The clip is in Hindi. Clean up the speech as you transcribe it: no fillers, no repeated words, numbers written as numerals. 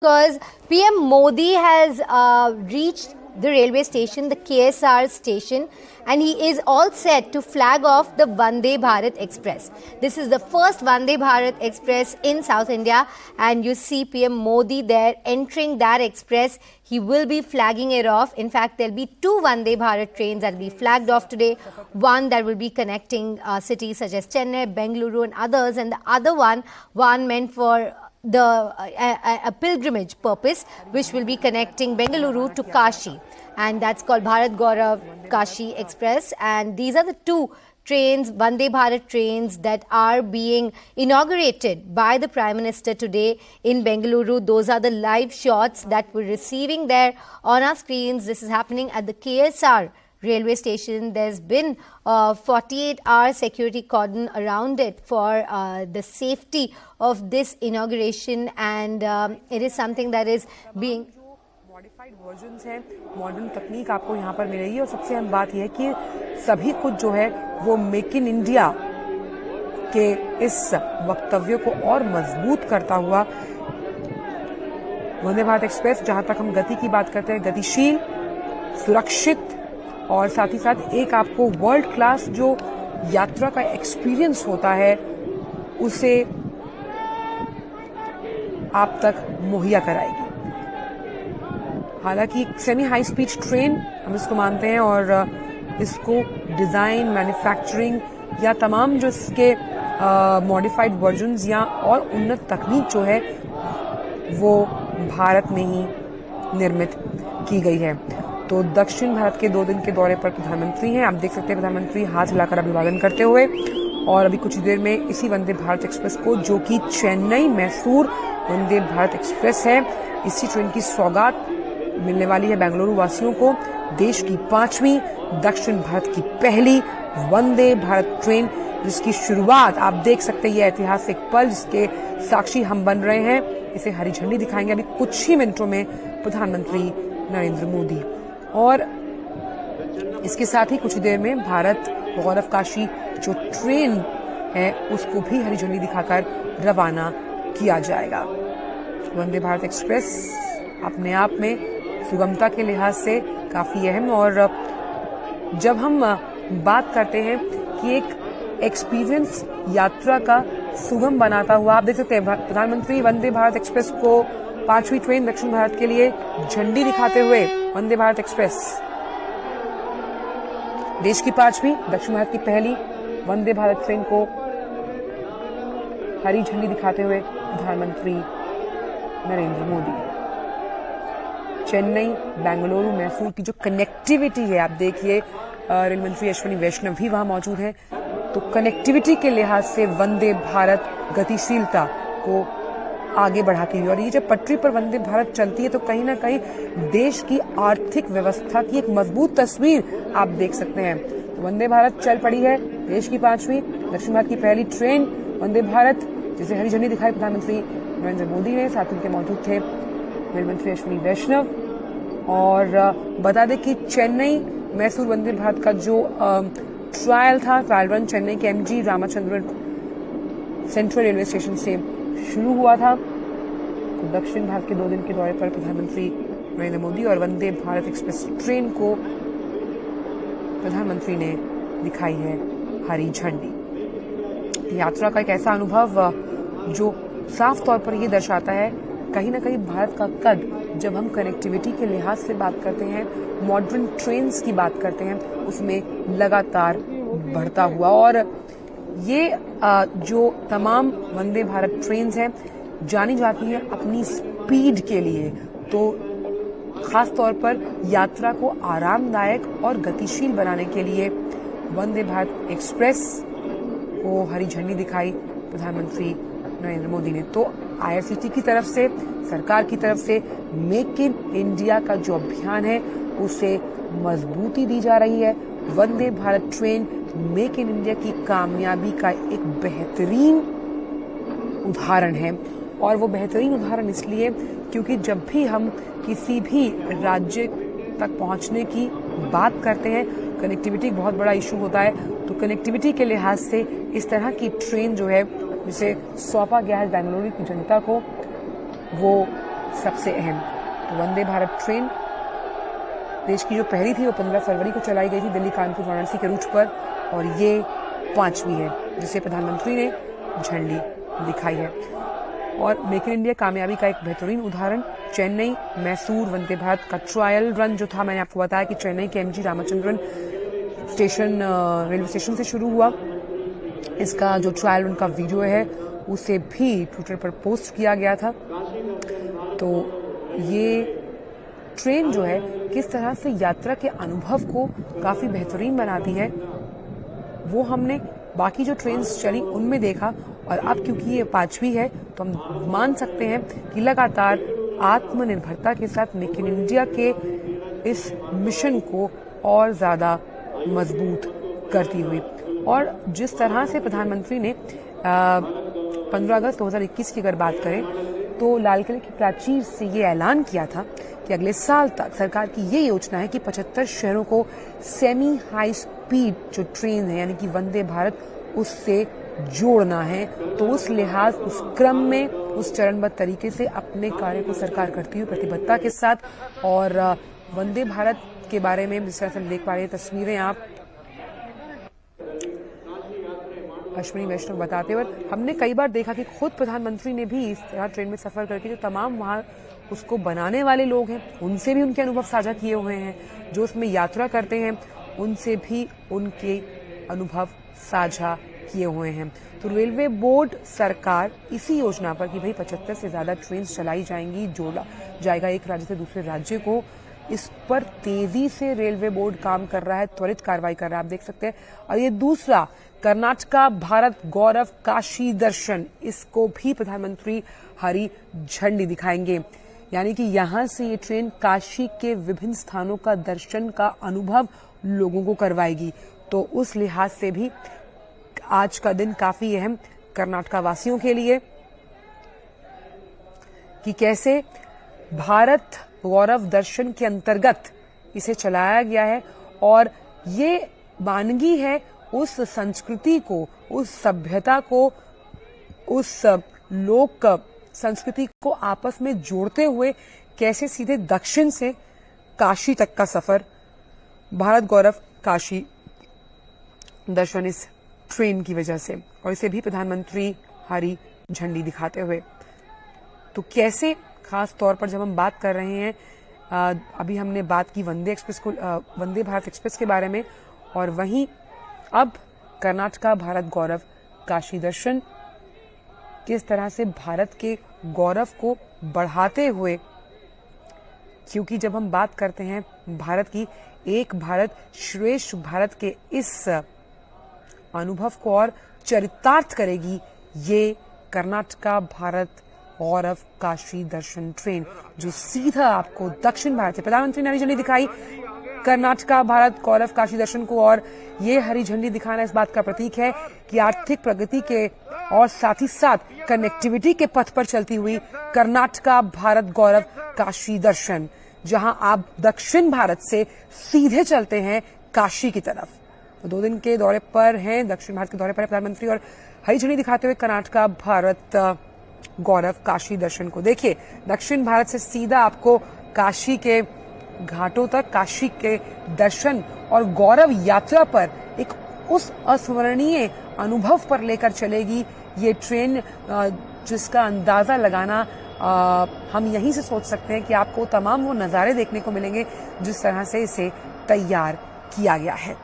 Because PM Modi has reached the railway station, the KSR station, and he is all set to flag off the Vande Bharat Express. This is the first Vande Bharat Express in South India, and you see PM Modi there entering that express. He will be flagging it off. In fact, there'll be two Vande Bharat trains that will be flagged off today. One that will be connecting cities such as Chennai, Bengaluru and others, and the other one meant for a pilgrimage purpose, which will be connecting Bengaluru to Kashi, and that's called Bharat Gaurav Kashi Express. And these are the two trains, Vande Bharat trains, that are being inaugurated by the Prime Minister today in Bengaluru. Those are the live shots that we're receiving there on our screens. This is happening at the KSR railway station. There's been 48-hour security cordon around it for the safety of this inauguration, and it is something that is being modified versions हैं, मॉडर्न तकनीक आपको यहाँ पर मिलेगी। और सबसे अहम बात यह है कि सभी कुछ जो है वो मेक इन इंडिया के इस वक्तव्य को और मजबूत करता हुआ वंदे भारत एक्सप्रेस, जहां तक हम गति की बात करते हैं, गतिशील, सुरक्षित और साथ ही साथ एक आपको वर्ल्ड क्लास जो यात्रा का एक्सपीरियंस होता है उसे आप तक मुहैया कराएगी। हालांकि सेमी हाई स्पीड ट्रेन हम इसको मानते हैं, और इसको डिजाइन, मैन्युफैक्चरिंग या तमाम जो इसके मॉडिफाइड वर्जन्स या और उन्नत तकनीक जो है वो भारत में ही निर्मित की गई है। तो दक्षिण भारत के 2 दिन के दौरे पर प्रधानमंत्री हैं। आप देख सकते हैं प्रधानमंत्री हाथ हिलाकर अभिवादन करते हुए, और अभी कुछ देर में इसी वंदे भारत एक्सप्रेस को, जो कि चेन्नई मैसूर वंदे भारत एक्सप्रेस है, इसी ट्रेन की सौगात मिलने वाली है बेंगलुरु वासियों को। देश की 5वीं, दक्षिण भारत की पहली वंदे भारत ट्रेन, जिसकी शुरुआत आप देख सकते हैं, ये ऐतिहासिक पल जिसके साक्षी हम बन रहे हैं, इसे हरी झंडी दिखाएंगे अभी कुछ ही मिनटों में प्रधानमंत्री नरेंद्र मोदी। और इसके साथ ही कुछ देर में भारत गौरव काशी जो ट्रेन है उसको भी हरी झंडी दिखाकर रवाना किया जाएगा। वंदे भारत एक्सप्रेस अपने आप में सुगमता के लिहाज से काफी अहम, और जब हम बात करते हैं कि एक एक्सपीरियंस यात्रा का सुगम बनाता हुआ, आप देख सकते हैं प्रधानमंत्री वंदे भारत एक्सप्रेस को 5वीं ट्रेन दक्षिण भारत के लिए झंडी दिखाते हुए, वंदे भारत एक्सप्रेस देश की 5वीं, दक्षिण भारत की पहली वंदे भारत ट्रेन को हरी झंडी दिखाते हुए प्रधानमंत्री नरेंद्र मोदी। चेन्नई, बेंगलुरु, मैसूर की जो कनेक्टिविटी है, आप देखिए रेल मंत्री अश्विनी वैष्णव भी वहां मौजूद हैं। तो कनेक्टिविटी के लिहाज से वंदे भारत गतिशीलता को आगे बढ़ाती हुई, और ये जब पटरी पर वंदे भारत चलती है तो कहीं ना कहीं देश की आर्थिक व्यवस्था की एक मजबूत तस्वीर आप देख सकते हैं। तो वंदे भारत चल पड़ी है, देश की 5वीं, दक्षिण भारत की पहली ट्रेन वंदे भारत, जिसे हरी झंडी दिखाई प्रधानमंत्री नरेंद्र मोदी ने। साथ उनके मौजूद थे रेल मंत्री अश्विनी वैष्णव। और बता दें कि चेन्नई मैसूर वंदे भारत का जो ट्रायल रन चेन्नई के MG Ramachandran central railway station से शुरू हुआ था। तो दक्षिण भारत के 2 दिन के दौरे पर प्रधानमंत्री नरेंद्र मोदी और वंदे भारत एक्सप्रेस ट्रेन को प्रधानमंत्री ने दिखाई है हरी झंडी। यात्रा का एक ऐसा अनुभव जो साफ तौर पर यह दर्शाता है कहीं ना कहीं भारत का कद, जब हम कनेक्टिविटी के लिहाज से बात करते हैं, मॉडर्न ट्रेन्स की बात करते हैं, उसमें लगातार बढ़ता हुआ। और ये जो तमाम वंदे भारत ट्रेन्स हैं जानी जाती हैं अपनी स्पीड के लिए, तो खास तौर पर यात्रा को आरामदायक और गतिशील बनाने के लिए वंदे भारत एक्सप्रेस को हरी झंडी दिखाई प्रधानमंत्री नरेंद्र मोदी ने। तो IRCTC की तरफ से, सरकार की तरफ से मेक इन इंडिया का जो अभियान है उसे मजबूती दी जा रही है। Vande Bharat train make in India की कामयाबी का एक बेहतरीन उदाहरण है, और वो बेहतरीन उदाहरण इसलिए क्योंकि जब भी हम किसी भी राज्य तक पहुंचने की बात करते हैं, कनेक्टिविटी बहुत बड़ा इशू होता है। तो कनेक्टिविटी के लिहाज से इस तरह की ट्रेन जो है जिसे सौंपा गया है बेंगलुरु की जनता को, वो सबसे अहम। तो वंदे भारत ट्रेन देश की जो पहली थी वो 15 फरवरी को चलाई गई थी दिल्ली कानपुर वाराणसी के रूट पर, और ये 5वीं है जिसे प्रधानमंत्री ने झंडी दिखाई है। और मेक इन इंडिया कामयाबी का एक बेहतरीन उदाहरण चेन्नई मैसूर वंदे भारत का ट्रायल रन जो था, मैंने आपको बताया कि चेन्नई के MG Ramachandran station railway station से शुरू हुआ। इसका जो ट्रायल रन का वीडियो है उसे भी ट्विटर पर पोस्ट किया गया था। तो ये ट्रेन जो है किस तरह से यात्रा के अनुभव को काफी बेहतरीन बनाती है वो हमने बाकी जो ट्रेन्स चली उनमें देखा, और अब क्योंकि ये 5वीं है तो हम मान सकते हैं कि लगातार आत्मनिर्भरता के साथ मेक इन इंडिया के इस मिशन को और ज्यादा मजबूत करती हुई। और जिस तरह से प्रधानमंत्री ने 15 अगस्त 2021 की अगर बात करें तो लाल किले की प्राचीर से ये ऐलान किया था कि अगले साल तक सरकार की ये योजना है कि 75 शहरों को सेमी हाई स्पीड जो ट्रेन है यानी कि वंदे भारत उससे जोड़ना है। तो उस लिहाज उस क्रम में उस चरणबद्ध तरीके से अपने कार्य को सरकार करती हुई प्रतिबद्धता के साथ, और वंदे भारत के बारे में जिस तरह से देख पा रहे हैं तस्वीरें आप अश्विनी वैष्णव बताते हुए, हमने कई बार देखा कि खुद प्रधानमंत्री ने भी इस तरह ट्रेन में सफर करके जो तमाम वहां उसको बनाने वाले लोग हैं उनसे भी उनके अनुभव साझा किए हुए हैं, जो उसमें यात्रा करते हैं उनसे भी उनके अनुभव साझा किए हुए हैं। तो रेलवे बोर्ड सरकार इसी योजना पर कि भाई 75 से ज्यादा ट्रेन चलाई जाएंगी, जोड़ा जाएगा एक राज्य से दूसरे राज्य को, इस पर तेजी से रेलवे बोर्ड काम कर रहा है, त्वरित कार्रवाई कर रहा है, आप देख सकते हैं। और ये दूसरा कर्नाटका भारत गौरव काशी दर्शन, इसको भी प्रधानमंत्री हरी झंडी दिखाएंगे, यानी कि यहां से ये ट्रेन काशी के विभिन्न स्थानों का दर्शन का अनुभव लोगों को करवाएगी। तो उस लिहाज से भी आज का दिन काफी अहम कर्नाटका वासियों के लिए कि कैसे भारत गौरव दर्शन के अंतर्गत इसे चलाया गया है, और ये वानगी है उस संस्कृति को, उस सभ्यता को, उस लोक संस्कृति को आपस में जोड़ते हुए कैसे सीधे दक्षिण से काशी तक का सफर भारत गौरव काशी दर्शन इस ट्रेन की वजह से, और इसे भी प्रधानमंत्री हरी झंडी दिखाते हुए। तो कैसे खास तौर पर जब हम बात कर रहे हैं, अभी हमने बात की वंदे भारत एक्सप्रेस के बारे में, और वहीं अब कर्नाटका भारत गौरव काशी दर्शन किस तरह से भारत के गौरव को बढ़ाते हुए, क्योंकि जब हम बात करते हैं भारत की, एक भारत श्रेष्ठ भारत के इस अनुभव को और चरितार्थ करेगी ये कर्नाटका भारत गौरव काशी दर्शन ट्रेन, जो सीधा आपको दक्षिण भारत से, प्रधानमंत्री ने हरी झंडी दिखाई कर्नाटका भारत गौरव काशी दर्शन को, और ये हरी झंडी दिखाना इस बात का प्रतीक है कि आर्थिक प्रगति के और साथ ही साथ कनेक्टिविटी के पथ पर चलती हुई कर्नाटका भारत गौरव काशी दर्शन, जहां आप दक्षिण भारत से सीधे चलते हैं काशी की तरफ। तो 2 दिन के दौरे पर हैं, दक्षिण भारत के दौरे पर है प्रधानमंत्री, और हरी झंडी दिखाते हुए कर्नाटका भारत गौरव काशी दर्शन को। देखिए, दक्षिण भारत से सीधा आपको काशी के घाटों तक, काशी के दर्शन और गौरव यात्रा पर एक उस अस्मरणीय अनुभव पर लेकर चलेगी ये ट्रेन, जिसका अंदाजा लगाना हम यहीं से सोच सकते हैं कि आपको तमाम वो नज़ारे देखने को मिलेंगे जिस तरह से इसे तैयार किया गया है।